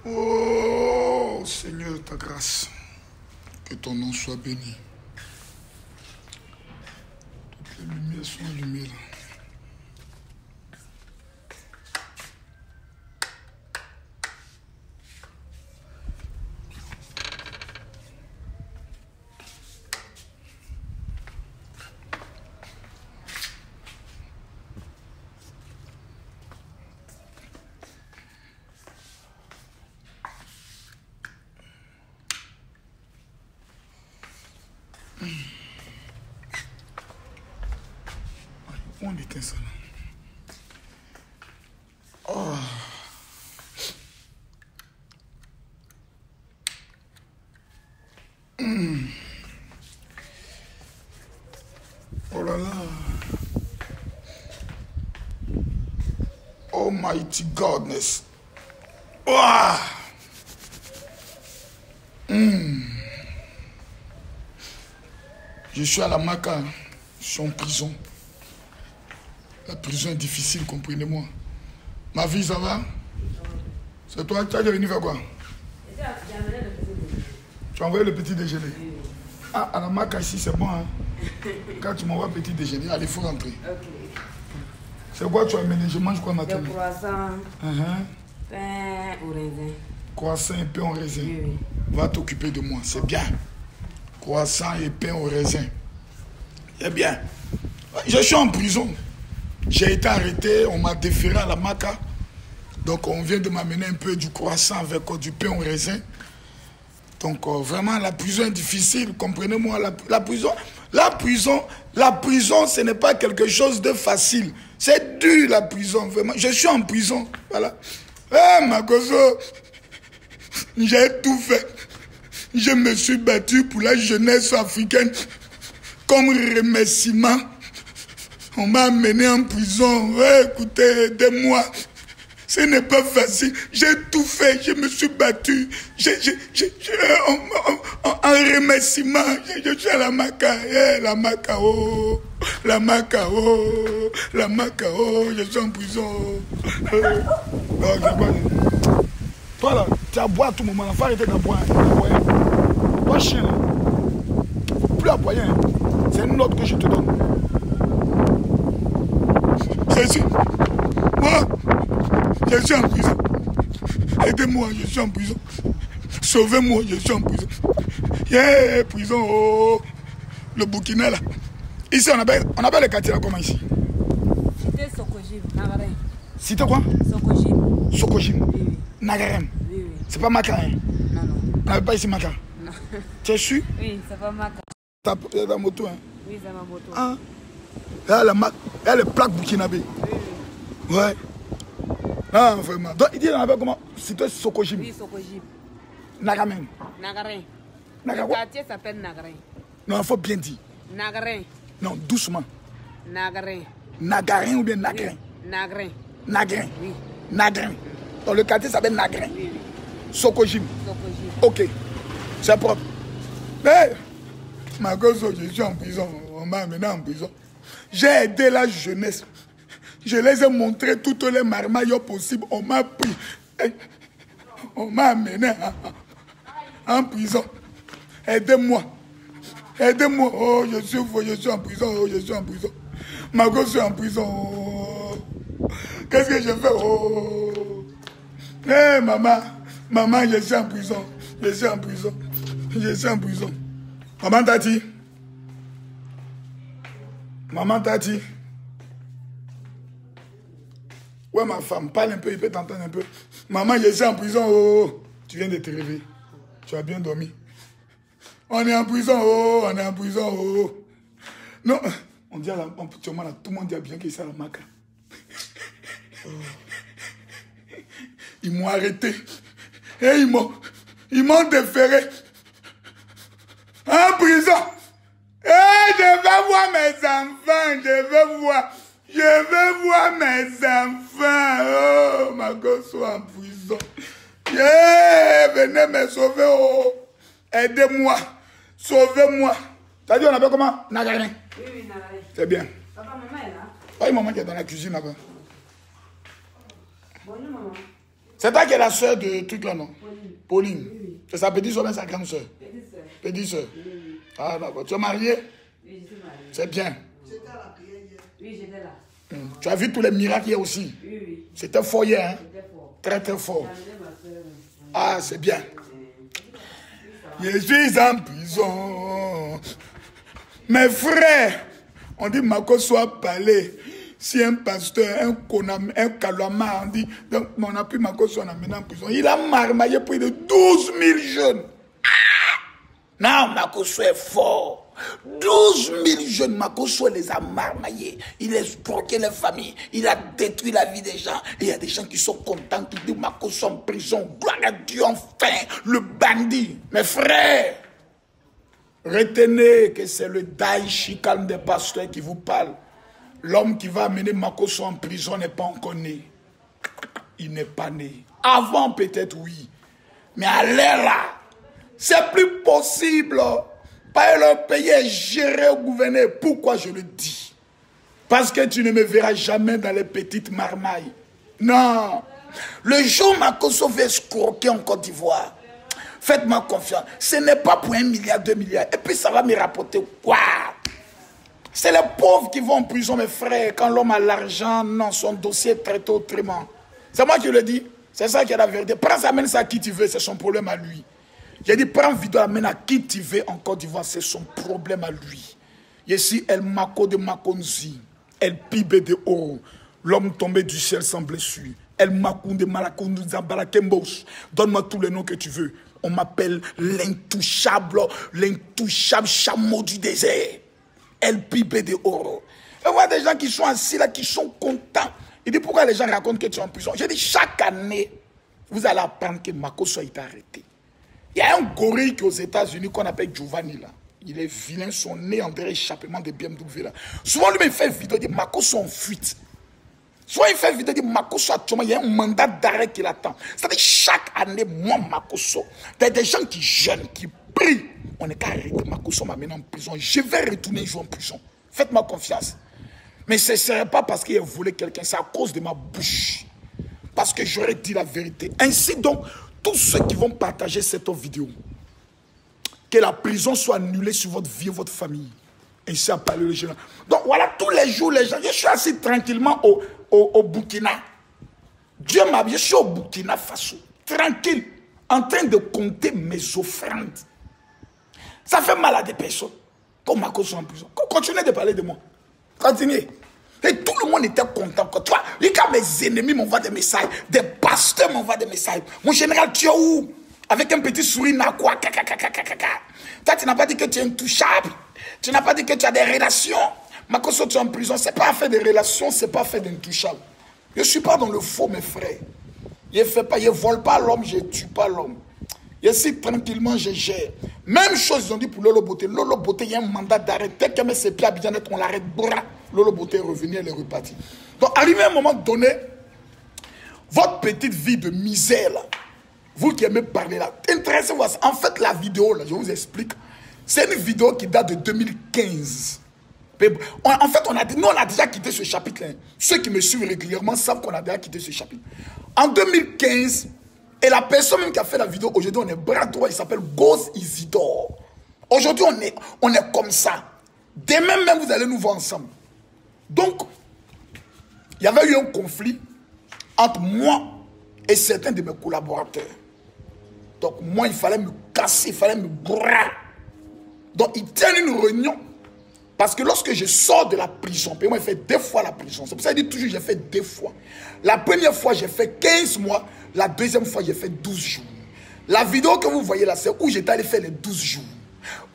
Oh Seigneur, ta grâce, que ton nom soit béni. Toutes les lumières sont allumées là. On éteint ça là. Oh. Oh là là. Almighty Godness. Oh. Je suis à la Maca. Je suis en prison. La prison est difficile, comprenez-moi. Ma fille, ça va? C'est toi, tu as venu faire quoi? Tu as envoyé le petit déjeuner? Ah, à la Maca ici, c'est bon, hein? Quand tu m'envoies petit déjeuner, allez, il faut rentrer. Okay. C'est quoi tu as amené? Je mange quoi maintenant? Des croissants, pain au raisin. Croissant et pain au raisin. Oui. Va t'occuper de moi, c'est bien. Croissant et pain au raisin. C'est bien. Je suis en prison. J'ai été arrêté, on m'a déféré à la Maca. Donc on vient de m'amener un peu du croissant avec du pain au raisin. Donc vraiment la prison est difficile, comprenez-moi. La prison, ce n'est pas quelque chose de facile. C'est dur la prison, vraiment. Je suis en prison, voilà. Eh ma gozo, j'ai tout fait. Je me suis battu pour la jeunesse africaine comme remerciement. On m'a amené en prison. Ouais, écoutez, aidez-moi. Ce n'est pas facile. J'ai tout fait. Je me suis battu. En remerciement, je suis à la Maca. La Maca, oh. La Maca, oh. La Maca, oh. Je suis en prison. Toi là, tu as boire à tout moment. Il faut arrêter d'aboyer. Toi, chien, là. Faut plus aboyer. C'est une note que je te donne. Moi, je suis en prison. Aidez-moi, je suis en prison. Sauvez-moi, je suis en prison. Yeah, prison, oh. Le Burkina là. Ici, on appelle les quartiers là comment ici? Cité Sokojim, Nagarem. Cité quoi? Sokojim. Sokojim. Oui. Nagarem. Oui. C'est pas Maca, hein? Non. On n'avait pas ici Maca? Non. Tu es sûr? Oui, c'est pas Maca. T'as ta moto, hein? Oui, c'est ma moto. Ah. Il y a les plaques burkinabé. Oui. Ouais. Non, vraiment. Donc, il dit, on appelle comment? Cité Sokojim. Oui, Sokojim. Nagarem. Nagarem. Nagarem. Le quartier s'appelle Nagarem. Non, il faut bien dire. Nagarem. Non, doucement. Nagarem. Nagarin ou bien Nagrin? Oui. Nagarem. Nagrin. Oui. Nagrin. Donc le quartier s'appelle Nagrin. Oui. Sokojim. Sokojim. Ok. C'est propre. Mais, ma gosse, je suis en prison. On m'a amené en prison. J'ai aidé la jeunesse. Je les ai montré toutes les marmailles possibles. On m'a pris. On m'a amené en prison. Aidez-moi. Aidez-moi. Oh, je suis en prison. Oh, je suis en prison. Ma gosse est en prison. Oh. Qu'est-ce que je fais? Oh. Hé, maman. Maman, je suis en prison. Je suis en prison. Je suis en prison. Maman Tati. Maman Tati. Ouais, ma femme, parle un peu, il peut t'entendre un peu. Maman, je suis en prison. Oh. Tu viens de te réveiller. Tu as bien dormi. On est en prison. Oh. On est en prison. Oh. Non. On dit à la tout le monde dit bien qu'il est à la Maca. Ils m'ont arrêté. Et ils m'ont déféré. En prison. Et je vais voir mes enfants. Je vais voir mes enfants. Oh, ma gosse soit en prison. Yeah, venez me sauver. Oh. Aidez-moi. Sauvez-moi. T'as dit on appelle comment? Nagarin. Oui, Nagarin. C'est bien. Papa, maman est là. Oui, maman qui est dans la cuisine là-bas. Bonjour, maman. C'est toi qui es la soeur de truc là, non? Pauline. Oui. C'est sa petite soeur, mais sa grande soeur. Petite soeur. Petite soeur. Oui. Ah, d'accord. Tu es marié? Oui, je suis mariée. C'est bien. J'étais à la prière hier. Oui, j'étais là. Tu as vu tous les miracles hier aussi? Oui, oui. C'était fort hier, hein? C'était fort. Très, très fort. J'ai amené ma soeur. Ah, c'est bien. Je suis en prison. Mes frères, on dit Mako soit parlé. Si un pasteur, un kalama, on dit, donc on a pris Mako soit amené en prison. Il a marmaillé plus de 12 000 jeunes. Non, Makoso est fort. 12 000 jeunes, Makoso les a marmaillés. Il a escroqué les familles. Il a détruit la vie des gens. Et il y a des gens qui sont contents, qui disent Makoso en prison. Gloire à Dieu, enfin, le bandit. Mes frères, retenez que c'est le Daïchi calme des pasteurs qui vous parle. L'homme qui va amener Makoso en prison n'est pas encore né. Il n'est pas né. Avant peut-être oui. Mais à l'heure là, c'est plus possible. Pas le pays est géré ou gouverné. Pourquoi je le dis? Parce que tu ne me verras jamais dans les petites marmailles. Non. Le jour où Makoso veut escroquer en Côte d'Ivoire, faites-moi confiance. Ce n'est pas pour 1 milliard, 2 milliards. Et puis ça va me rapporter quoi? C'est les pauvres qui vont en prison, mes frères. Quand l'homme a l'argent, non, son dossier est traité autrement. C'est moi qui le dis. C'est ça qui est la vérité. Prends ça, amène ça à qui tu veux, c'est son problème à lui. J'ai dit, prends vidéo, amène à qui tu veux en Côte d'Ivoire, c'est son problème à lui. Ici, El Mako de Makonzi, El Pibe de Oro, l'homme tombé du ciel sans blessure, El Makou de Malakoundou Zabalakembos, donne-moi tous les noms que tu veux. On m'appelle l'intouchable chameau du désert. El Pibe de Oro. Et voilà des gens qui sont assis là, qui sont contents. Il dit, pourquoi les gens racontent que tu es en prison? J'ai dit, chaque année, vous allez apprendre que Makoso a été arrêté. Il y a un gorille qui est aux États-Unis qu'on appelle Giovanni là. Il est vilain, son nez en derrière échappement de BMW là. Souvent lui il fait une vidéo, il dit Makoso en fuite. Souvent il fait une vidéo, il dit Makoso actuellement, il y a un mandat d'arrêt qui l'attend. C'est-à-dire chaque année, moi Makoso, il y a des gens qui jeûnent, qui prient. On n'est qu'à arrêter, Makoso m'a mené en prison. Je vais retourner un jour en prison. Faites-moi confiance. Mais ce ne serait pas parce qu'il a volé quelqu'un, c'est à cause de ma bouche. Parce que j'aurais dit la vérité. Ainsi donc, tous ceux qui vont partager cette vidéo, que la prison soit annulée sur votre vie et votre famille. Ainsi a parlé le général. Donc voilà, tous les jours, les gens, je suis assis tranquillement au Burkina. Dieu m'a dit, je suis au Burkina Faso, tranquille, en train de compter mes offrandes. Ça fait mal à des personnes. Comme Makoso en prison. Continuez de parler de moi. Continuez. Et tout le monde était content. Toi, quand mes ennemis m'envoient des messages, des pasteurs m'envoient des messages. Mon général, tu es où? Avec un petit sourire, n'a quoi? Toi, tu n'as pas dit que tu es intouchable. Tu n'as pas dit que tu as des relations. Makoso, tu es en prison. Ce n'est pas fait de relations, ce n'est pas fait d'intouchable. Je ne suis pas dans le faux, mes frères. Je ne vole pas l'homme, je ne tue pas l'homme. Je suis tranquillement, je gère. Même chose, ils ont dit pour Lolo Beauté. Lolo Beauté, il y a un mandat d'arrêt. Dès qu'elle met ses pieds à Bijanet, on l'arrête. Lolo Beauté est revenu, elle est repartie. Donc, arrivé à un moment donné, votre petite vie de misère, là, vous qui aimez parler là, intéressez-vous à ça. En fait, la vidéo, là, je vous explique, c'est une vidéo qui date de 2015. En fait, nous, on a déjà quitté ce chapitre-là. Ceux qui me suivent régulièrement savent qu'on a déjà quitté ce chapitre. En 2015, et la personne même qui a fait la vidéo, aujourd'hui, on est bras droit, il s'appelle Goz Isidore. Aujourd'hui, on est comme ça. Demain même, vous allez nous voir ensemble. Donc, il y avait eu un conflit entre moi et certains de mes collaborateurs. Donc, moi, il fallait me casser, il fallait me bras. Donc, ils tiennent une réunion. Parce que lorsque je sors de la prison, moi, j'ai fait 2 fois la prison. C'est pour ça que je dis toujours, j'ai fait 2 fois. La première fois, j'ai fait 15 mois. La deuxième fois, j'ai fait 12 jours. La vidéo que vous voyez là, c'est où j'étais allé faire les 12 jours.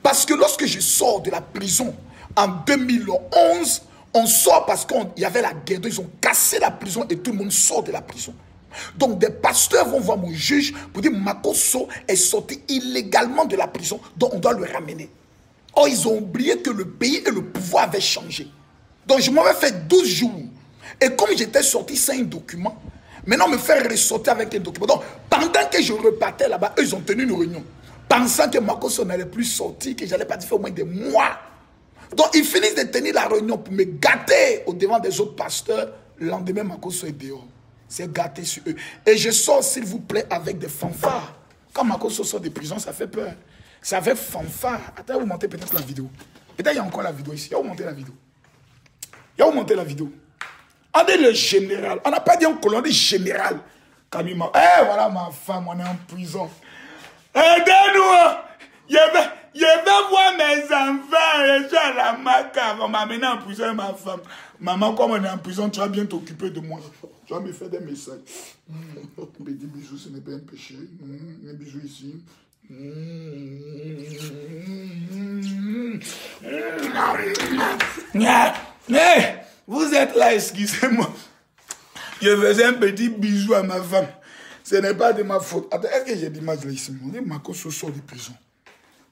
Parce que lorsque je sors de la prison, en 2011, on sort parce qu'il y avait la guerre. Ils ont cassé la prison et tout le monde sort de la prison. Donc des pasteurs vont voir mon juge pour dire Makoso est sorti illégalement de la prison, donc on doit le ramener. Or, ils ont oublié que le pays et le pouvoir avaient changé. Donc, je m'avais fait 12 jours. Et comme j'étais sorti sans un document, maintenant, me faire ressortir avec un document. Donc, pendant que je repartais là-bas, eux, ils ont tenu une réunion. Pensant que Makoso n'allait plus sortir, que je n'allais pas faire au moins des mois. Donc, ils finissent de tenir la réunion pour me gâter au devant des autres pasteurs. Le lendemain, Makoso est dehors. C'est gâté sur eux. Et je sors, s'il vous plaît, avec des fanfares. Quand Makosso sort de prison, ça fait peur. C'est avec fanfare. Attends, vous montez peut-être la vidéo. Peut-être il y a encore la vidéo ici. Vous montez la vidéo. Vous montez la vidéo. On dit le général. On n'a pas dit un colon, on dit général. Kamima. Eh, voilà ma femme, on est en prison. Aidez-nous. Je vais voir mes enfants. Je suis à la maca. On m'a amené en prison, ma femme. Maman, comme on est en prison, tu vas bien t'occuper de moi. Tu vas me faire des messages. Petit bisou, ce n'est pas un péché. Un bisou ici. Vous êtes là, excusez-moi. Je faisais un petit bisou à ma femme. Ce n'est pas de ma faute. Attends, est-ce que j'ai l'image là ici? On dit Makosso sort de prison.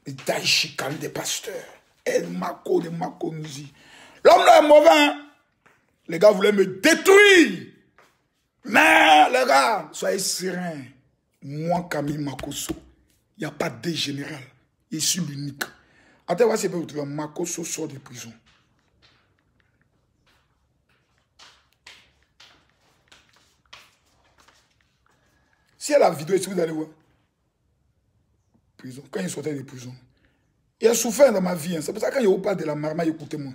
Et Daïchikan des pasteurs. El Mako de Makonzi. L'homme là est mauvais. Hein? Les gars voulaient me détruire. Mais les gars, soyez sereins. Moi, Camille Makosso, il n'y a pas de général. Je suis l'unique. Attends, voici ce que vous trouvez. Makosso sort de prison. Si elle a la vidéo, est-ce que vous allez voir? Prison. Quand il sortait de prison. Il a souffert dans ma vie. Hein. C'est pour ça que quand il vous parle de la marmaille, écoutez-moi.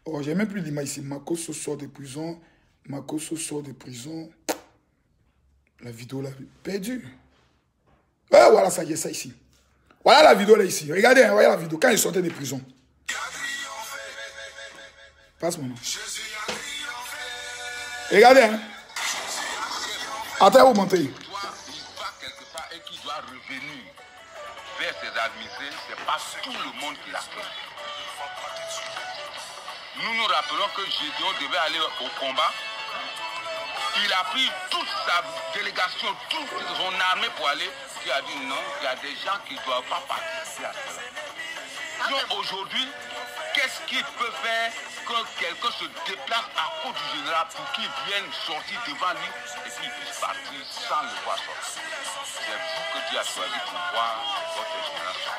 Oh, j'ai même plus l'image ici. Makosso sort de prison. Makosso sort de prison. La vidéo là, perdue. Ouais, voilà ça, il y a ça ici. Voilà la vidéo là ici. Regardez, hein, voyez la vidéo. Quand il sortait de prison. Passe mon nom. Regardez, hein. Attends, vous montez. Vers ses administrés, c'est pas tout le monde qui l'a fait. Nous nous rappelons que Gédéon devait aller au combat. Il a pris toute sa délégation, toute son armée pour aller. Il a dit non, il y a des gens qui ne doivent pas participer à cela. Donc aujourd'hui, qu'est-ce qu'il peut faire que quelqu'un se déplace à cause du général pour qu'il vienne sortir devant lui et puis il puisse partir sans le voir sortir? C'est vous que Dieu a choisi pour voir votre génération.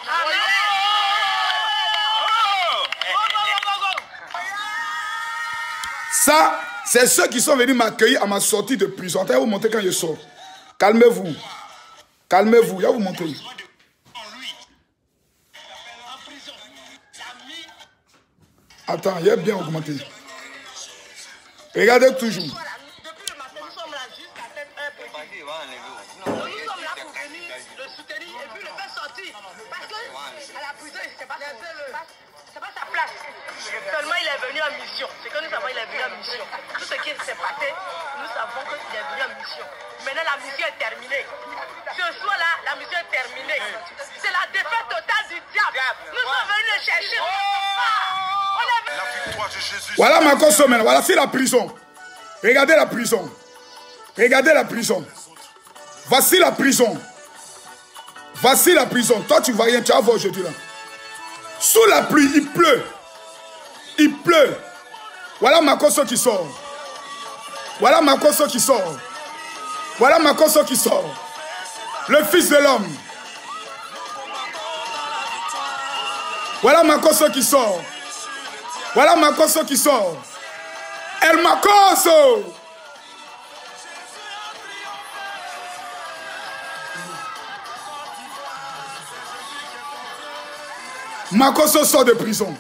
Ça, c'est ceux qui sont venus m'accueillir à ma sortie de prison. Attends, vous montrer quand je sors. Calmez-vous. Calmez-vous. Je vais vous montrer. Attends, il est bien augmenté. Regardez toujours. Seulement il est venu en mission. C'est que nous savons qu'il est venu en mission. Tout ce qui s'est passé, nous savons qu'il est venu en mission. Maintenant la mission est terminée. Ce soir-là, la mission est terminée. C'est la défaite totale du diable. Nous sommes venus le chercher. Voilà ma consommation. Voilà, c'est la prison. Regardez la prison. Regardez la prison. Voici la prison. Voici la prison. Toi, tu ne vois rien. Tu vas voir aujourd'hui là. Sous la pluie, il pleut. Il pleut. Voilà Makosso qui sort. Voilà Makosso qui sort. Voilà Makosso qui sort. Le fils de l'homme. Voilà Makosso qui sort. Voilà Makosso qui sort. El Makosso. Makosso sort de prison.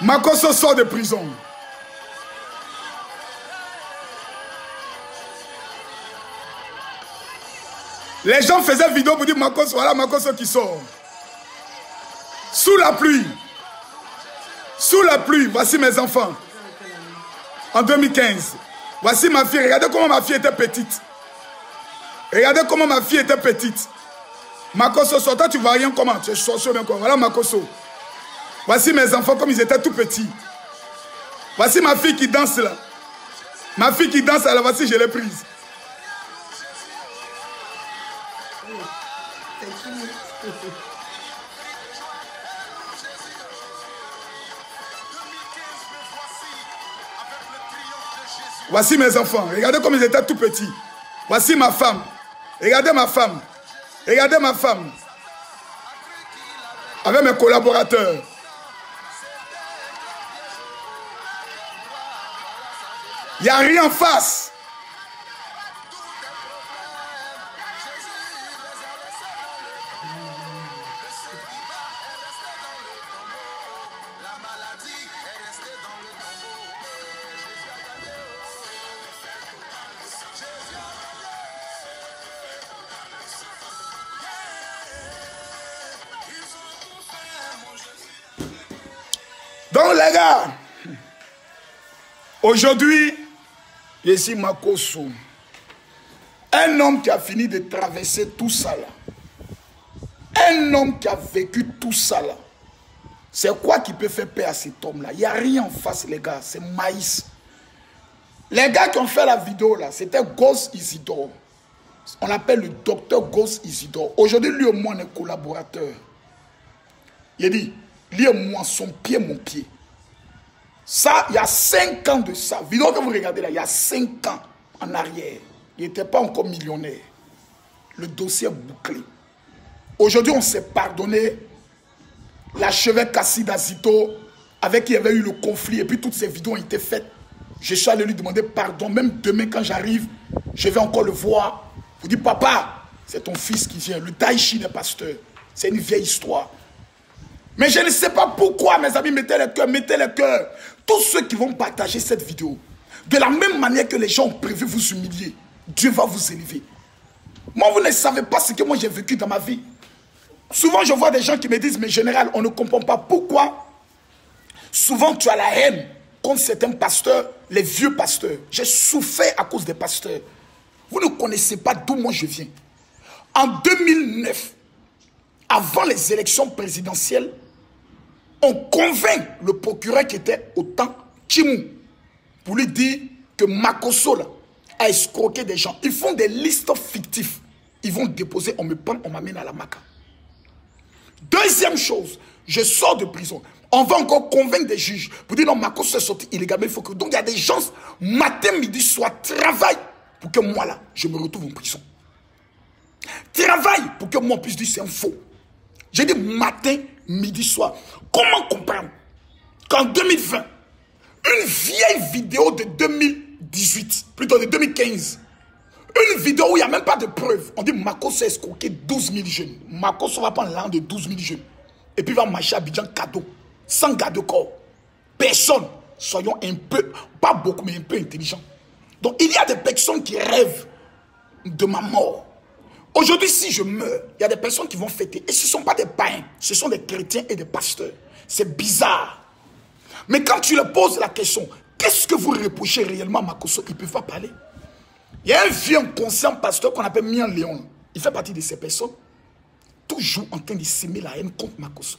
Makosso sort de prison. Les gens faisaient vidéo pour dire Makosso, voilà Makosso qui sort. Sous la pluie. Sous la pluie, voici mes enfants. En 2015. Voici ma fille. Regardez comment ma fille était petite. Regardez comment ma fille était petite. Makosso sort. Toi, tu vois rien comment. Tu es sorcier bien quoi. Voilà Makosso. Voici mes enfants comme ils étaient tout petits. Voici ma fille qui danse là. Ma fille qui danse là, voici, je l'ai prise. Voici mes enfants. Regardez comme ils étaient tout petits. Voici ma femme. Regardez ma femme. Regardez ma femme. Avec mes collaborateurs. Il n'y a rien en face. Donc les gars, aujourd'hui, je suis Makosso, un homme qui a fini de traverser tout ça là, un homme qui a vécu tout ça là. C'est quoi qui peut faire paix à cet homme là? Il n'y a rien en face les gars, c'est maïs. Les gars qui ont fait la vidéo là, c'était Ghost Isidore. On l'appelle le docteur Ghost Isidore. Aujourd'hui, lui et moi, on est collaborateurs. Il dit, lui et moi, son pied, mon pied. Ça, il y a 5 ans de ça. Vidéo que vous regardez là, il y a 5 ans en arrière. Il n'était pas encore millionnaire. Le dossier est bouclé. Aujourd'hui, on s'est pardonné. L'archevêque Kassi Azito, avec qui il y avait eu le conflit, et puis toutes ces vidéos ont été faites. Je suis allé lui demander pardon. Même demain, quand j'arrive, je vais encore le voir. Vous dites, papa, c'est ton fils qui vient. Le Daichi des pasteurs. C'est une vieille histoire. Mais je ne sais pas pourquoi, mes amis, mettez les cœurs, mettez les cœurs. Tous ceux qui vont partager cette vidéo, de la même manière que les gens ont prévu vous humilier, Dieu va vous élever. Moi, vous ne savez pas ce que moi j'ai vécu dans ma vie. Souvent, je vois des gens qui me disent, mais général, on ne comprend pas pourquoi. Souvent, tu as la haine contre certains pasteurs, les vieux pasteurs. J'ai souffert à cause des pasteurs. Vous ne connaissez pas d'où moi je viens. En 2009, avant les élections présidentielles, on convainc le procureur qui était au temps, Chimou, pour lui dire que Makosso là, a escroqué des gens. Ils font des listes fictives. Ils vont déposer, on me prend, on m'amène à la Maca. Deuxième chose, je sors de prison. On va encore convaincre des juges pour dire non, Makosso est sorti illégalement. Il faut que... Donc il y a des gens, matin, midi, soir, travaillent pour que moi là, je me retrouve en prison. Travaille pour que moi puisse dire c'est un faux. J'ai dit matin, midi, soir. Comment comprendre qu'en 2020, une vieille vidéo de 2018, plutôt de 2015, une vidéo où il n'y a même pas de preuves, on dit Makosso a escroqué 12 000 jeunes. Makosso va prendre l'an de 12 000 jeunes. Et puis il va marcher à Abidjan cadeau, sans garde-corps. Personne, soyons un peu, pas beaucoup, mais un peu intelligents. Donc il y a des personnes qui rêvent de ma mort. Aujourd'hui, si je meurs, il y a des personnes qui vont fêter. Et ce ne sont pas des païens, ce sont des chrétiens et des pasteurs. C'est bizarre. Mais quand tu leur poses la question, qu'est-ce que vous reprochez réellement à Makosso? Ils ne peuvent pas parler. Il y a un vieux inconscient pasteur qu'on appelle Mian Léon. Il fait partie de ces personnes. Toujours en train de s'aimer la haine contre Makosso.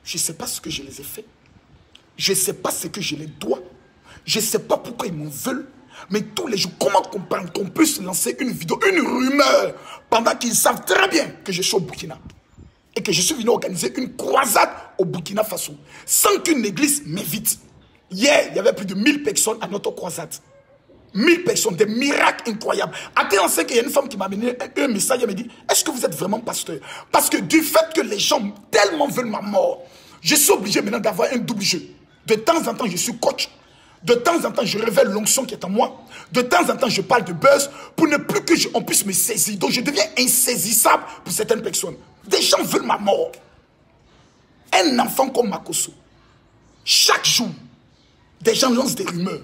Je ne sais pas ce que je les ai fait. Je ne sais pas ce que je les dois. Je ne sais pas pourquoi ils m'en veulent. Mais tous les jours, comment comprendre qu'on puisse lancer une vidéo, une rumeur, pendant qu'ils savent très bien que je suis au Burkina et que je suis venu organiser une croisade au Burkina Faso, sans qu'une église m'invite. Hier, il y avait plus de 1000 personnes à notre croisade. 1000 personnes, des miracles incroyables. À tel enseigne qu'il y a une femme qui m'a amené un message, elle me dit, est-ce que vous êtes vraiment pasteur? Parce que du fait que les gens tellement veulent ma mort, je suis obligé maintenant d'avoir un double jeu. De temps en temps, je suis coach. De temps en temps, je révèle l'onction qui est en moi. De temps en temps, je parle de buzz pour ne plus qu'on puisse me saisir. Donc, je deviens insaisissable pour certaines personnes. Des gens veulent ma mort. Un enfant comme Makosso, chaque jour, des gens lancent des rumeurs.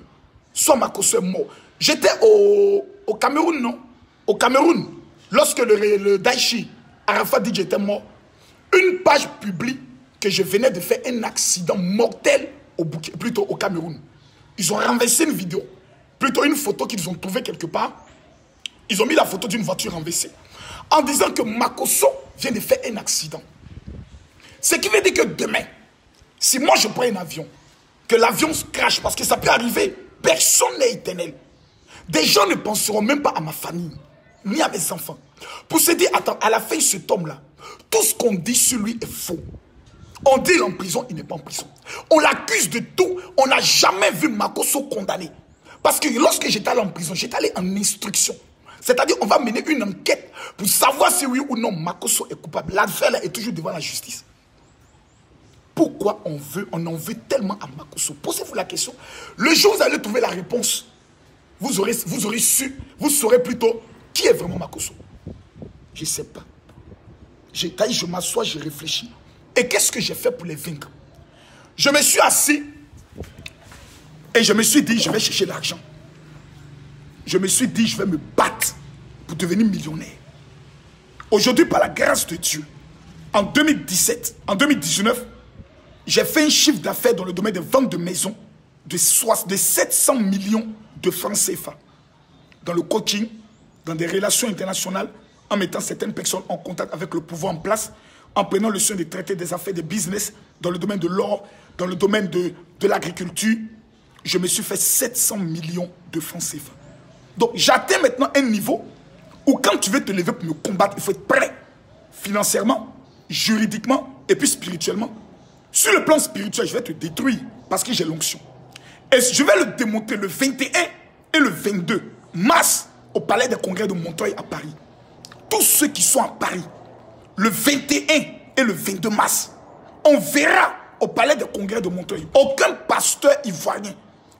Soit Makosso est mort. J'étais au Cameroun, non? Au Cameroun, lorsque le Daichi, Arafat dit que j'étais mort, une page publie que je venais de faire un accident mortel au Cameroun. Ils ont renversé une vidéo, plutôt une photo qu'ils ont trouvée quelque part. Ils ont mis la photo d'une voiture renversée en disant que Makosso vient de faire un accident. Ce qui veut dire que demain, si moi je prends un avion, que l'avion se crache, parce que ça peut arriver, personne n'est éternel. Des gens ne penseront même pas à ma famille, ni à mes enfants. Pour se dire, attends, à la fin, cet homme-là, tout ce qu'on dit sur lui est faux. On dit qu'il est en prison, il n'est pas en prison. On l'accuse de tout. On n'a jamais vu Makosso condamné. Parce que lorsque j'étais allé en prison, j'étais allé en instruction. C'est-à-dire, on va mener une enquête pour savoir si oui ou non Makosso est coupable. L'affaire est toujours devant la justice. Pourquoi on en veut tellement à Makosso? Posez-vous la question. Le jour où vous allez trouver la réponse, vous aurez su, vous saurez plutôt qui est vraiment Makosso. Je ne sais pas. Je m'assois, je réfléchis. Et qu'est-ce que j'ai fait pour les vaincre? Je me suis assis et je me suis dit, je vais chercher l'argent. Je me suis dit, je vais me battre pour devenir millionnaire. Aujourd'hui, par la grâce de Dieu, en 2019, j'ai fait un chiffre d'affaires dans le domaine de vente de maisons de 700 millions de francs CFA. Dans le coaching, dans des relations internationales, en mettant certaines personnes en contact avec le pouvoir en place, en prenant le soin de traiter des affaires de business, dans le domaine de l'or, dans le domaine de l'agriculture, je me suis fait 700 millions de francs CFA. Donc j'atteins maintenant un niveau où quand tu veux te lever pour me combattre, il faut être prêt financièrement, juridiquement et puis spirituellement. Sur le plan spirituel, je vais te détruire parce que j'ai l'onction. Et je vais le démontrer le 21 et le 22 mars au Palais des Congrès de Montreuil à Paris. Tous ceux qui sont à Paris, le 21 et le 22 mars, on verra au Palais des Congrès de Montreuil. Aucun pasteur ivoirien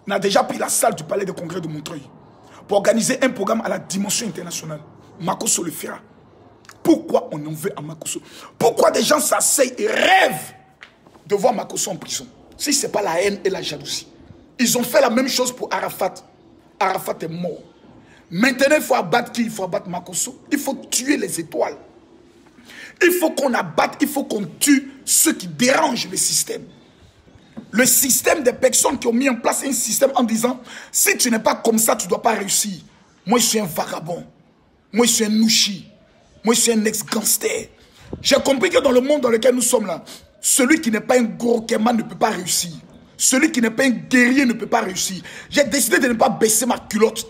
n'a déjà pris la salle du Palais des Congrès de Montreuil pour organiser un programme à la dimension internationale. Makosso le fera. Pourquoi on en veut à Makosso? Pourquoi des gens s'asseyent et rêvent de voir Makosso en prison? Si ce n'est pas la haine et la jalousie. Ils ont fait la même chose pour Arafat. Arafat est mort. Maintenant, il faut abattre qui? Il faut abattre Makosso. Il faut tuer les étoiles. Il faut qu'on abatte, il faut qu'on tue ceux qui dérangent le système. Le système des personnes qui ont mis en place un système en disant, si tu n'es pas comme ça, tu ne dois pas réussir. Moi, je suis un vagabond. Moi, je suis un nouchi. Moi, je suis un ex-gangster. J'ai compris que dans le monde dans lequel nous sommes là, celui qui n'est pas un gros kéman ne peut pas réussir. Celui qui n'est pas un guerrier ne peut pas réussir. J'ai décidé de ne pas baisser ma culotte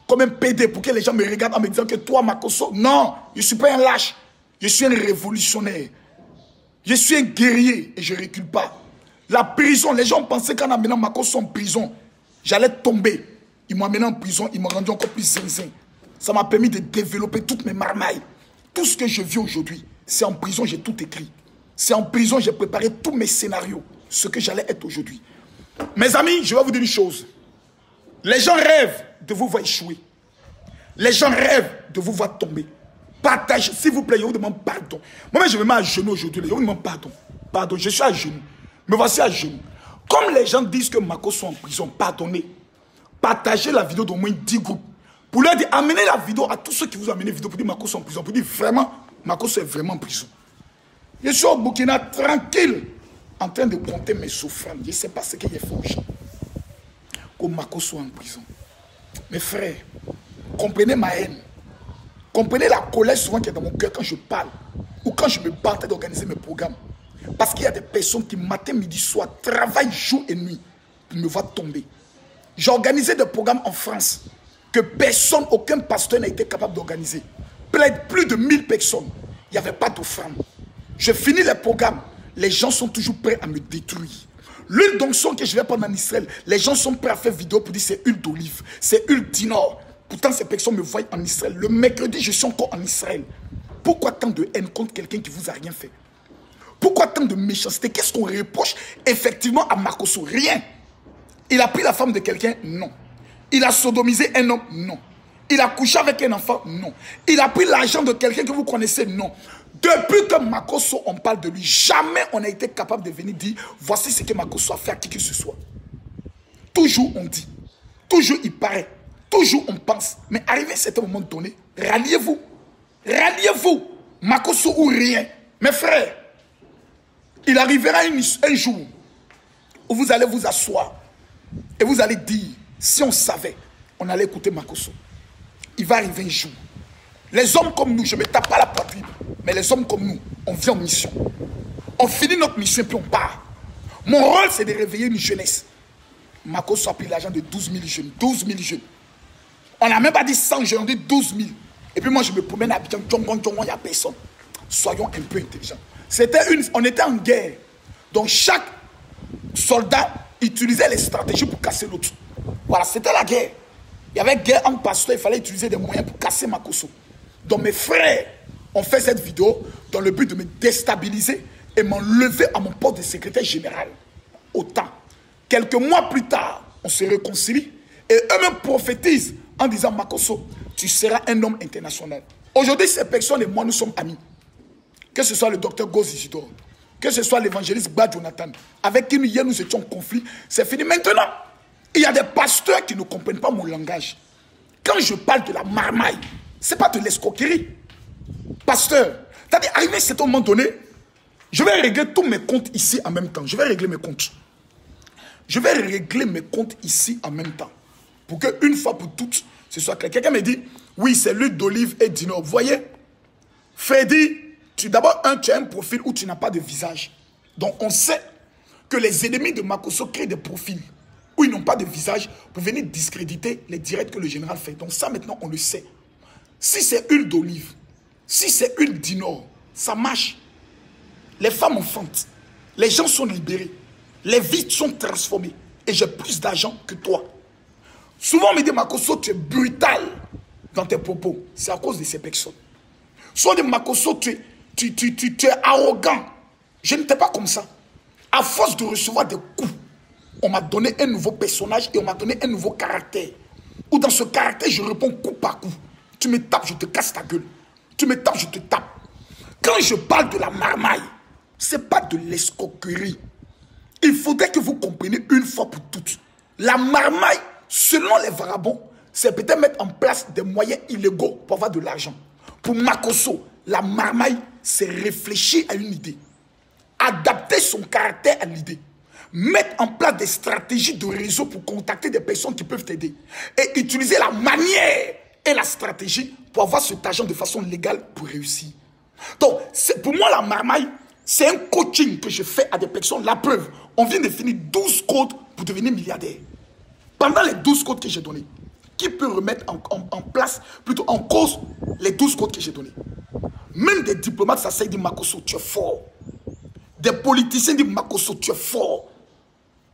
comme un PD pour que les gens me regardent en me disant que toi, Makosso, non, je ne suis pas un lâche. Je suis un révolutionnaire. Je suis un guerrier et je ne recule pas. La prison, les gens pensaient qu'en amenant Makosso en prison, j'allais tomber. Ils m'ont amené en prison, ils m'ont rendu encore plus zinzin. Ça m'a permis de développer toutes mes marmailles. Tout ce que je vis aujourd'hui, c'est en prison, j'ai tout écrit. C'est en prison, j'ai préparé tous mes scénarios, ce que j'allais être aujourd'hui. Mes amis, je vais vous dire une chose. Les gens rêvent de vous voir échouer. Les gens rêvent de vous voir tomber. Partagez, s'il vous plaît, je vous demande pardon. Moi-même, je me mets à genoux aujourd'hui. Je vous demande pardon. Pardon, je suis à genoux. Me voici à genoux. Comme les gens disent que Makosso est en prison, pardonnez. Partagez la vidéo d'au moins 10 groupes. Pour leur dire, amenez la vidéo à tous ceux qui vous ont amené la vidéo pour dire Makosso en prison. Pour dire vraiment, Makosso est vraiment en prison. Je suis au Burkina tranquille, en train de compter mes souffrances. Je ne sais pas ce qu'il y a fait aux gens. Que Makosso soit en prison. Mes frères, comprenez ma haine. Comprenez la colère souvent qui est dans mon cœur quand je parle. Ou quand je me bats d'organiser mes programmes. Parce qu'il y a des personnes qui, matin, midi, soir, travaillent jour et nuit pour me voir tomber. J'ai organisé des programmes en France que personne, aucun pasteur n'a été capable d'organiser. Plus de 1000 personnes. Il n'y avait pas d'offrande. Je finis les programmes. Les gens sont toujours prêts à me détruire. L'huile d'onction que je vais prendre en Israël, les gens sont prêts à faire vidéo pour dire c'est huile d'olive, c'est huile d'inor. Pourtant, ces personnes me voient en Israël. Le mercredi, je suis encore en Israël. Pourquoi tant de haine contre quelqu'un qui ne vous a rien fait? Pourquoi tant de méchanceté? Qu'est-ce qu'on reproche effectivement à Makosso? Rien. Il a pris la femme de quelqu'un? Non. Il a sodomisé un homme? Non. Il a couché avec un enfant? Non. Il a pris l'argent de quelqu'un que vous connaissez? Non. Depuis que Makosso, on parle de lui, jamais on a été capable de venir dire voici ce que Makosso a fait à qui que ce soit. Toujours on dit. Toujours il paraît. Toujours on pense. Mais arrivé à un certain moment donné, ralliez-vous. Ralliez-vous. Makosso ou rien. Mes frères, il arrivera un jour où vous allez vous asseoir et vous allez dire, si on savait, on allait écouter Makosso. Il va arriver un jour. Les hommes comme nous, je ne me tape pas la poitrine, mais les hommes comme nous, on vient en mission. On finit notre mission et puis on part. Mon rôle, c'est de réveiller une jeunesse. Makosso a pris l'argent de 12 000 jeunes. 12 000 jeunes. On n'a même pas dit 100 jeunes, on dit 12 000. Et puis moi, je me promène à Abidjan, il n'y a personne. Soyons un peu intelligents. On était en guerre. Donc chaque soldat utilisait les stratégies pour casser l'autre. Voilà, c'était la guerre. Il y avait guerre entre pasteurs, il fallait utiliser des moyens pour casser Makosso. Donc mes frères ont fait cette vidéo dans le but de me déstabiliser et m'enlever à mon poste de secrétaire général. Autant. Quelques mois plus tard, on se réconcilie Et eux-mêmes prophétisent en disant, Makosso, tu seras un homme international. Aujourd'hui, ces personnes et moi, nous sommes amis. Que ce soit le docteur Goz Isidore, que ce soit l'évangéliste Bad Jonathan, avec qui hier nous étions en conflit, c'est fini. Maintenant, il y a des pasteurs qui ne comprennent pas mon langage. Quand je parle de la marmaille, ce n'est pas de l'escroquerie. Pasteur, c'est-à-dire, arrivé à cet moment donné, je vais régler tous mes comptes ici en même temps. Je vais régler mes comptes. Je vais régler mes comptes ici en même temps. Pour qu'une fois pour toutes, ce soit clair. Quelqu'un me dit, oui, c'est l'huile d'olive et d'inox. Vous voyez, Freddy, d'abord, tu as un profil où tu n'as pas de visage. Donc, on sait que les ennemis de Makosso créent des profils où ils n'ont pas de visage pour venir discréditer les directs que le général fait. Donc, ça, maintenant, on le sait. Si c'est huile d'olive, si c'est huile d'inox, ça marche. Les femmes enfantent. Les gens sont libérés. Les vies sont transformées. Et j'ai plus d'argent que toi. Souvent, on me dit, Makosso, tu es brutal dans tes propos. C'est à cause de ces personnes. Soit de Makosso, tu es arrogant. Je n'étais pas comme ça. À force de recevoir des coups, on m'a donné un nouveau personnage et on m'a donné un nouveau caractère. Où dans ce caractère, je réponds coup par coup. Tu me tapes, je te casse ta gueule. Tu me tapes, je te tape. Quand je parle de la marmaille, ce n'est pas de l'escroquerie. Il faudrait que vous compreniez une fois pour toutes. La marmaille, selon les vagabonds, c'est peut-être mettre en place des moyens illégaux pour avoir de l'argent. Pour Makosso, la marmaille, c'est réfléchir à une idée. Adapter son caractère à l'idée. Mettre en place des stratégies de réseau pour contacter des personnes qui peuvent t'aider. Et utiliser la manière et la stratégie pour avoir cet argent de façon légale pour réussir. Donc, pour moi, la marmaille, c'est un coaching que je fais à des personnes. La preuve, on vient de finir 12 codes pour devenir milliardaire. Pendant les 12 codes que j'ai donnés, qui peut remettre en place, plutôt en cause, les 12 codes que j'ai donnés? Même des diplomates, ça dit Makosso, tu es fort. Des politiciens disent Makosso, tu es fort.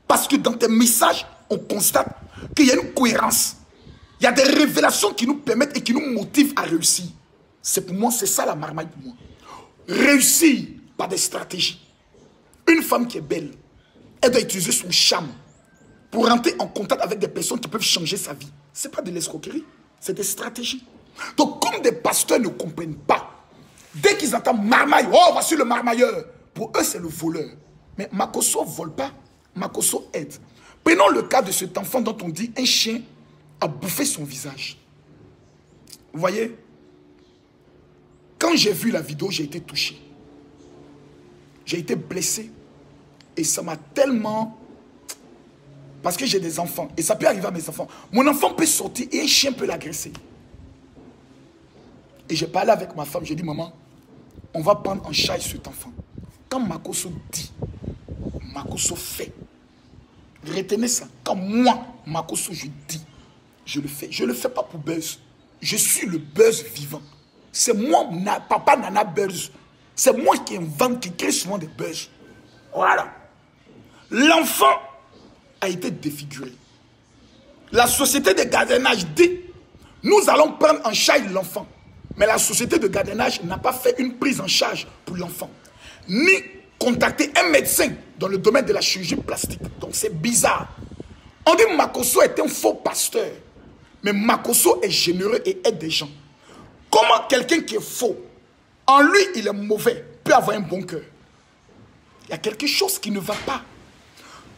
Parce que dans tes messages, on constate qu'il y a une cohérence. Il y a des révélations qui nous permettent et qui nous motivent à réussir. C'est pour moi, c'est ça la marmaille pour moi. Réussir par des stratégies. Une femme qui est belle, elle doit utiliser son charme pour rentrer en contact avec des personnes qui peuvent changer sa vie. Ce n'est pas de l'escroquerie, c'est des stratégies. Donc, comme des pasteurs ne comprennent pas, dès qu'ils entendent marmaille, oh, voici le marmailleur. Pour eux, c'est le voleur. Mais Makosso ne vole pas, Makosso aide. Prenons le cas de cet enfant dont on dit un chien a bouffé son visage. Vous voyez? Quand j'ai vu la vidéo, j'ai été touché. J'ai été blessé. Et ça m'a tellement... Parce que j'ai des enfants. Et ça peut arriver à mes enfants. Mon enfant peut sortir et un chien peut l'agresser. Et j'ai parlé avec ma femme. J'ai dit, maman, on va prendre en charge cet enfant. Quand Makosso dit, Makosso fait. Retenez ça. Quand moi, Makosso, je dis, je le fais. Je ne le fais pas pour buzz. Je suis le buzz vivant. C'est moi, papa Nana Buzz. C'est moi qui invente, qui crée souvent des buzz. Voilà. L'enfant a été défiguré. La société de gardiennage dit, nous allons prendre en charge l'enfant. Mais la société de gardiennage n'a pas fait une prise en charge pour l'enfant. Ni contacter un médecin dans le domaine de la chirurgie plastique. Donc c'est bizarre. On dit Makosso est un faux pasteur. Mais Makosso est généreux et aide des gens. Comment quelqu'un qui est faux, en lui il est mauvais, peut avoir un bon cœur? Il y a quelque chose qui ne va pas.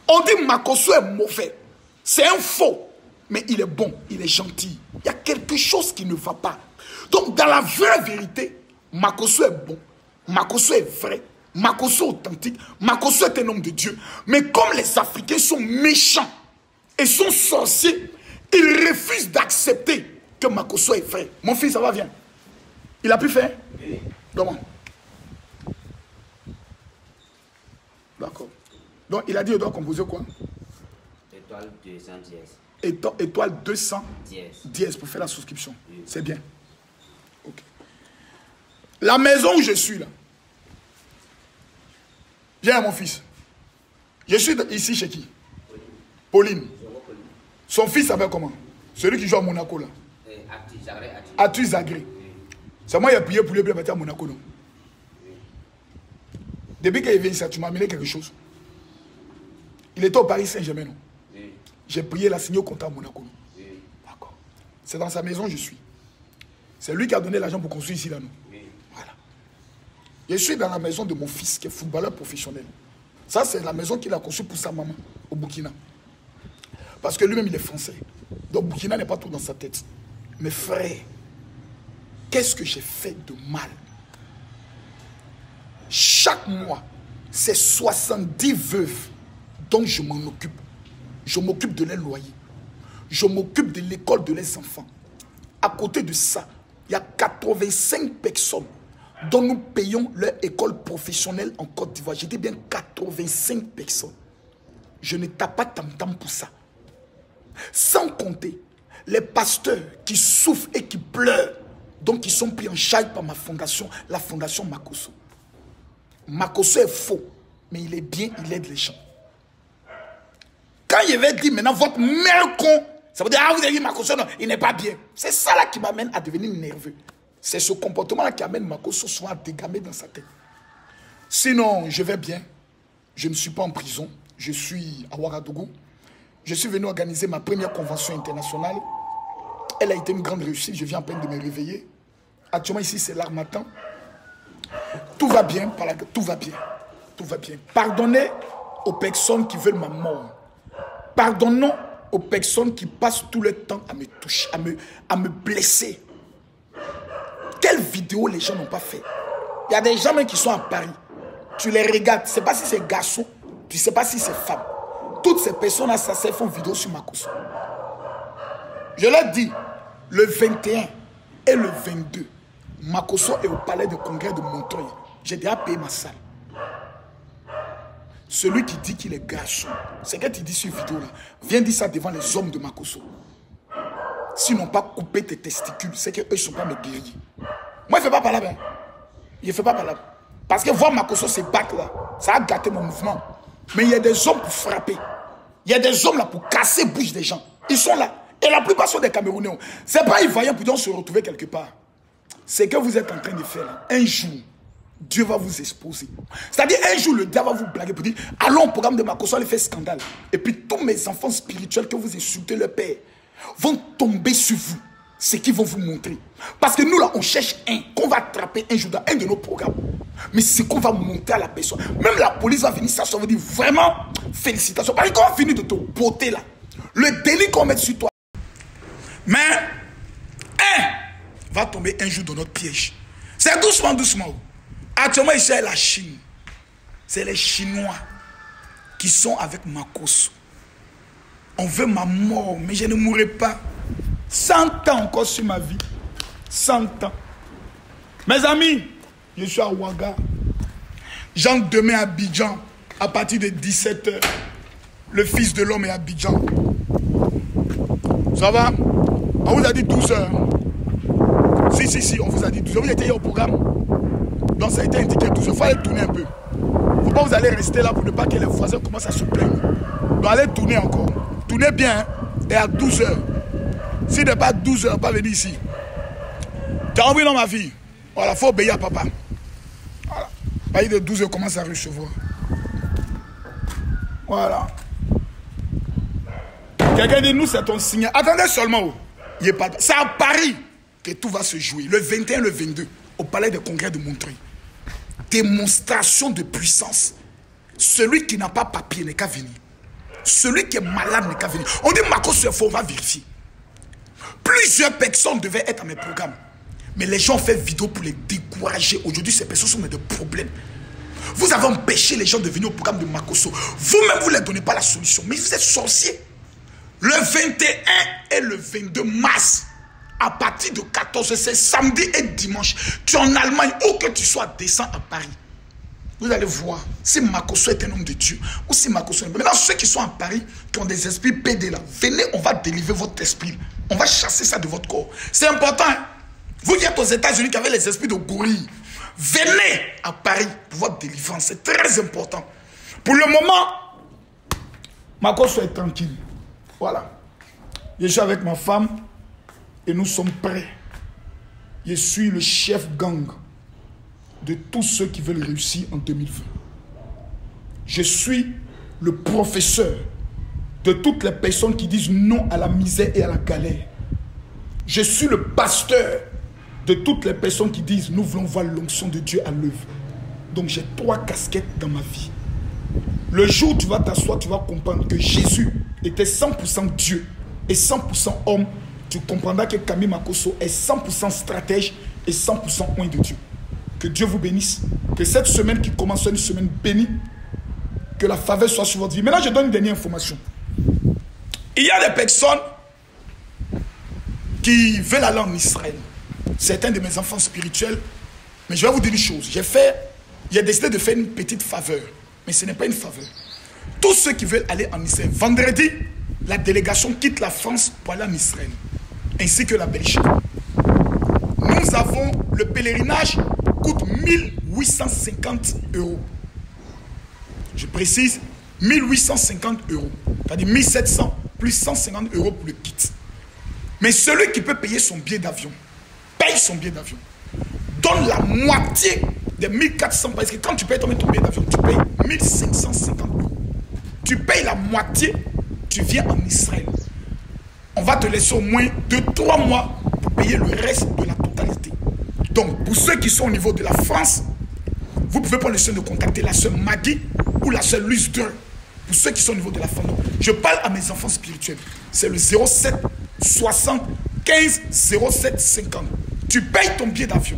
On dit Makosso est mauvais. C'est un faux. Mais il est bon, il est gentil. Il y a quelque chose qui ne va pas. Donc dans la vraie vérité, Makosso est bon. Makosso est vrai. Makosso est authentique. Makosso est un homme de Dieu. Mais comme les Africains sont méchants et sont sorciers, ils refusent d'accepter que Makosso est vrai. Mon fils, ça va, viens. Il a pu faire? Oui. Demande. D'accord. Donc, il a dit, il doit composer quoi? Étoile 200 dièse. Étoile 200 dièse pour faire la souscription. Oui. C'est bien. Ok. La maison où je suis là. Viens, mon fils. Je suis ici chez qui? Pauline. Son fils s'appelle comment? Celui qui joue à Monaco là. Atu Zagré. C'est moi qui ai prié pour lui à Monaco. Non? Depuis qu'il est venu ici, tu m'as amené quelque chose. Il était au Paris Saint-Germain. Oui. J'ai prié, il a signé au contrat à Monaco. Non? C'est dans sa maison que je suis. C'est lui qui a donné l'argent pour construire ici, là, nous. Voilà. Je suis dans la maison de mon fils, qui est footballeur professionnel. Ça, c'est la maison qu'il a construite pour sa maman, au Burkina. Parce que lui-même, il est français. Donc, Burkina n'est pas tout dans sa tête. Mes frères, qu'est-ce que j'ai fait de mal? Chaque mois, c'est 70 veuves dont je m'en occupe. Je m'occupe de leurs loyers. Je m'occupe de l'école de leurs enfants. À côté de ça, il y a 85 personnes dont nous payons leur école professionnelle en Côte d'Ivoire. J'ai dit bien 85 personnes. Je ne tape pas tam-tam pour ça. Sans compter les pasteurs qui souffrent et qui pleurent, donc ils sont pris en charge par ma fondation, la fondation Makosso. Makosso est faux, mais il est bien, il aide les gens. Quand il va dire maintenant votre mère con, ça veut dire ah vous avez dit Makosso, non, il n'est pas bien. C'est ça là qui m'amène à devenir nerveux. C'est ce comportement là qui amène Makosso souvent à dégamer dans sa tête. Sinon, je vais bien. Je ne suis pas en prison. Je suis à Ouagadougou. Je suis venu organiser ma première convention internationale. Elle a été une grande réussite. Je viens à peine de me réveiller. Actuellement ici c'est l'Harmattan. Tout va bien, tout va bien. Tout va bien. Pardonnez aux personnes qui veulent ma mort. Pardonnons aux personnes qui passent tout le temps à me toucher, à me blesser. Quelle vidéo les gens n'ont pas fait? Il y a des gens même qui sont à Paris. Tu les regardes, tu ne sais pas si c'est garçon, tu ne sais pas si c'est femme. Toutes ces personnes-là, ça font vidéo sur Makosso. Je leur dis, le 21 et le 22, Makosso est au palais de congrès de Montreuil. J'ai déjà payé ma salle. Celui qui dit qu'il est garçon, c'est que tu dis sur vidéo là, viens dire ça devant les hommes de Makosso. S'ils n'ont pas coupé tes testicules, c'est qu'eux ne sont pas mes guerriers. Moi, je ne fais pas par là. Ben. Je ne fais pas par là. Parce que voir Makosso se battre là, ça a gâté mon mouvement. Mais il y a des hommes pour frapper. Il y a des hommes là pour casser la bouche des gens. Ils sont là. Et la plupart sont des Camerounais. Ce n'est pas Ivoiriens pour se retrouver quelque part. C'est que vous êtes en train de faire là. Un jour, Dieu va vous exposer. C'est-à-dire un jour, le diable va vous blaguer pour dire allons au programme de Makosso, allez faire scandale. Et puis tous mes enfants spirituels que vous insultez leur père vont tomber sur vous. Ce qu'ils vont vous montrer. Parce que nous là, on cherche un qu'on va attraper un jour dans un de nos programmes. Mais c'est qu'on va montrer à la personne. Même la police va venir s'asseoir et dire vraiment félicitations. Parce qu'on va finir de te botter là. Le délit qu'on met sur toi. Mais un va tomber un jour dans notre piège. C'est doucement, doucement. Actuellement, ici, c'est la Chine. C'est les Chinois qui sont avec Makosso. On veut ma mort, mais je ne mourrai pas. 100 ans encore sur ma vie. 100 ans. Mes amis, je suis à Ouaga. J'entre demain à Abidjan à partir de 17 h. Le Fils de l'homme est à Abidjan. Ça va? On vous a dit 12 h. Si, on vous a dit 12 h. Vous étiez hier au programme. Donc ça a été indiqué 12 h. Il faut aller tourner un peu. Il ne faut pas vous allez rester là pour ne pas que les voisins commencent à se plaindre. Donc allez tourner encore. Tournez bien. Et à 12 h. S'il n'est pas 12 h, pas venir ici. Tu as envie dans ma vie. Voilà, il faut obéir à papa. Voilà. À partir de 12 h, commence à recevoir. Voilà. Quelqu'un dit, nous, c'est ton signal. Attendez seulement. C'est à Paris que tout va se jouer. Le 21, le 22, au palais des congrès de Montreuil. Démonstration de puissance. Celui qui n'a pas papier n'est qu'à venir. Celui qui est malade n'est qu'à venir. On dit, Makosso est faux, on va vérifier. Plusieurs personnes devaient être à mes programmes. Mais les gens ont fait vidéo pour les décourager. Aujourd'hui, ces personnes sont des problèmes. Vous avez empêché les gens de venir au programme de Makosso. Vous-même, vous ne leur donnez pas la solution. Mais vous êtes sorciers. Le 21 et le 22 mars, à partir de 14h, c'est samedi et dimanche. Tu es en Allemagne, où que tu sois, descends à Paris. Vous allez voir si Makosso est un homme de Dieu ou si Makosso est un homme. Maintenant, ceux qui sont à Paris, qui ont des esprits pédés là, venez, on va délivrer votre esprit. On va chasser ça de votre corps. C'est important. Hein? Vous qui êtes aux États-Unis, qui avez les esprits de gorille, venez à Paris pour votre délivrance. C'est très important. Pour le moment, Makosso est tranquille. Voilà. Je suis avec ma femme et nous sommes prêts. Je suis le chef gang de tous ceux qui veulent réussir en 2020. Je suis le professeur de toutes les personnes qui disent non à la misère et à la galère. Je suis le pasteur de toutes les personnes qui disent nous voulons voir l'onction de Dieu à l'œuvre. Donc j'ai 3 casquettes dans ma vie. Le jour où tu vas t'asseoir, tu vas comprendre que Jésus était 100% Dieu et 100% homme. Tu comprendras que Camille Makosso est 100% stratège et 100% oint de Dieu. Que Dieu vous bénisse. Que cette semaine qui commence soit une semaine bénie. Que la faveur soit sur votre vie. Maintenant, je donne une dernière information. Il y a des personnes qui veulent aller en Israël. Certains de mes enfants spirituels. Mais je vais vous dire une chose. J'ai décidé de faire une petite faveur. Mais ce n'est pas une faveur. Tous ceux qui veulent aller en Israël. Vendredi, la délégation quitte la France pour aller en Israël. Ainsi que la Belgique. Nous avons le pèlerinage coûte 1850 €. Je précise 1850 €. C'est-à-dire 1700 plus 150 € pour le kit. Mais celui qui peut payer son billet d'avion, paye son billet d'avion. Donne la moitié des 1400. Parce que quand tu payes ton billet d'avion, tu payes 1550 €. Tu payes la moitié, tu viens en Israël. On va te laisser au moins 2-3 mois pour payer le reste de la totalité. Donc, pour ceux qui sont au niveau de la France, vous pouvez prendre le soin de contacter la sœur Maggie ou la sœur Luce 2. Pour ceux qui sont au niveau de la France. Je parle à mes enfants spirituels. C'est le 07 60 15 07 50. Tu payes ton billet d'avion.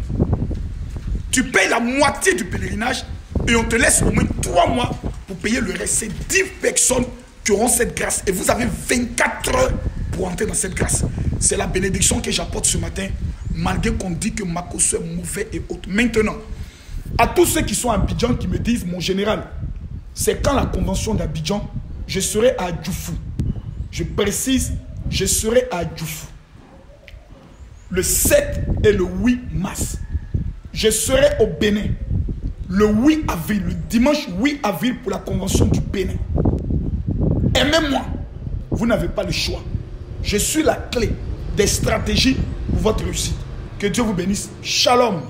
Tu payes la moitié du pèlerinage et on te laisse au moins 3 mois pour payer le reste. C'est 10 personnes qui auront cette grâce. Et vous avez 24 heures pour entrer dans cette grâce. C'est la bénédiction que j'apporte ce matin, malgré qu'on dit que Makosso est mauvais et autres. Maintenant, à tous ceux qui sont à Abidjan qui me disent, mon général, c'est quand la convention d'Abidjan, je serai à Djoufou. Je précise, je serai à Djoufou. Le 7 et le 8 mars. Je serai au Bénin. Le 8 avril, le dimanche 8 avril pour la convention du Bénin. Aimez-moi. Vous n'avez pas le choix. Je suis la clé des stratégies pour votre réussite. Que Dieu vous bénisse. Shalom.